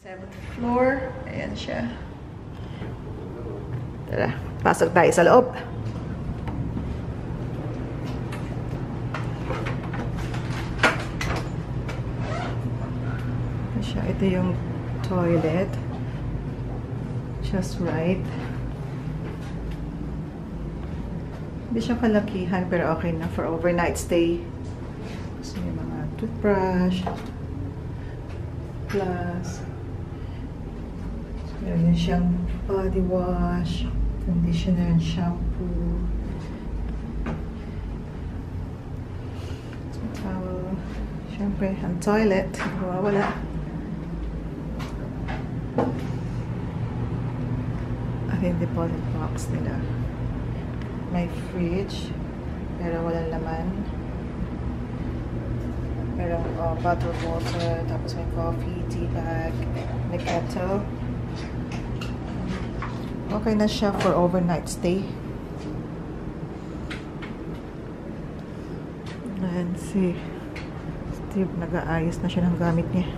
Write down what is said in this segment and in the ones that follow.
7th floor. Ayan siya. Tara, pasok tayo sa loob. Ito yung toilet. Just right. Hindi siya kalakihan pero okay na for overnight stay. So yung mga toothbrush. Plus meron siyang body wash, conditioner and shampoo. So, towel. Siyempre, ang toilet. Wala. Yung deposit box nila. May fridge pero walang laman. Merong bottled water, tapos may coffee, tea bag, may kettle. Okay na siya for overnight stay. And si Steve nag-aayos na siya ng gamit niya.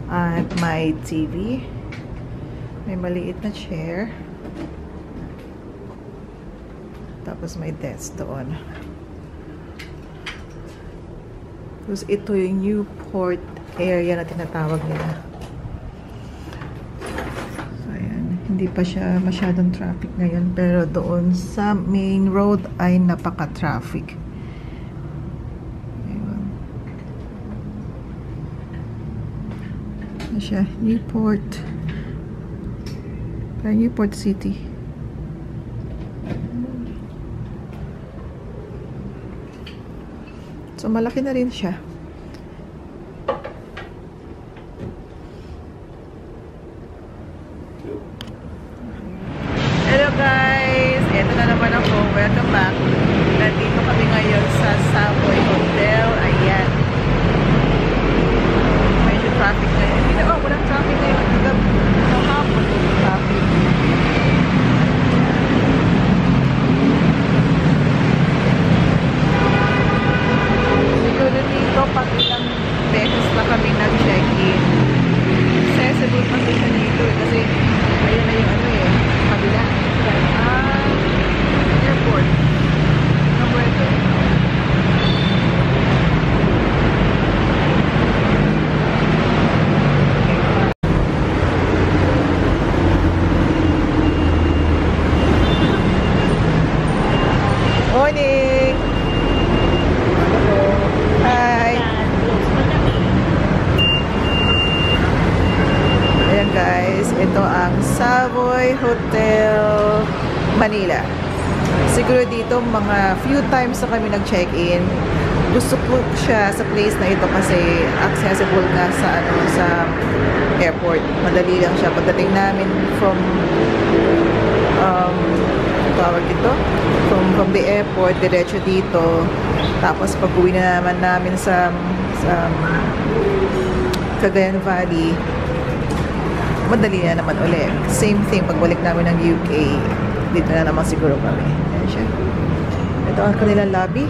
At may TV. May maliit na chair. Tapos may desk doon. Tapos ito yung Newport area na tinatawag nila. So, ayan. Hindi pa siya masyadong traffic ngayon. Pero doon sa main road ay napaka-traffic. Ayun. Ano siya? Newport City. So, malaki na rin siya. Hello guys! Ito na naman ako. Welcome back. Nandito kami ngayon sa Savoy Hotel. Ayan. Medyo traffic ngayon. Walang traffic ngayon. Kahapon yung traffic. Siguro dito pag ilang beses na kami nag-check-in. Accessible pa siya dito kasi ayun na yung kabila. Airport. Number 2. Morning! Hi! Ayan guys, ito ang Savoy Hotel Manila. Siguro dito mga few times na kami nag-check-in. Gusto ko siya sa place na ito kasi accessible nga sa airport. Madali lang siya. Pagdating namin from tawag ito from the airport diretso dito, tapos pag uwi na naman namin sa Cagayan Valley, madali na naman ulit. Same thing pagbalik namin ng UK, dito na naman siguro kami. Ayan siya. Ito ang kanilang lobby,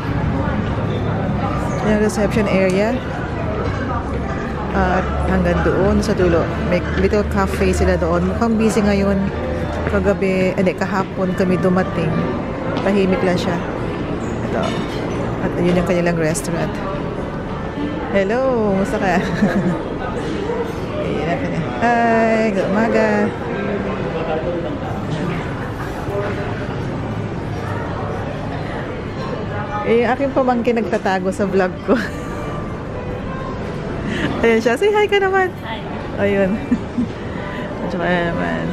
yung reception area, at hanggang doon sa dulo may little cafe sila doon. Mukhang busy ngayon. Kahapon kami dumating. Tahimik lang siya. Ito. At yun yung kanilang restaurant. Hello! Musta ka? Ayan na kanya. Hi! Good umaga! Aking pamangkin nagtatago sa vlog ko. Ayan siya. Say hi ka naman! Hi! Ayun. At saka naman.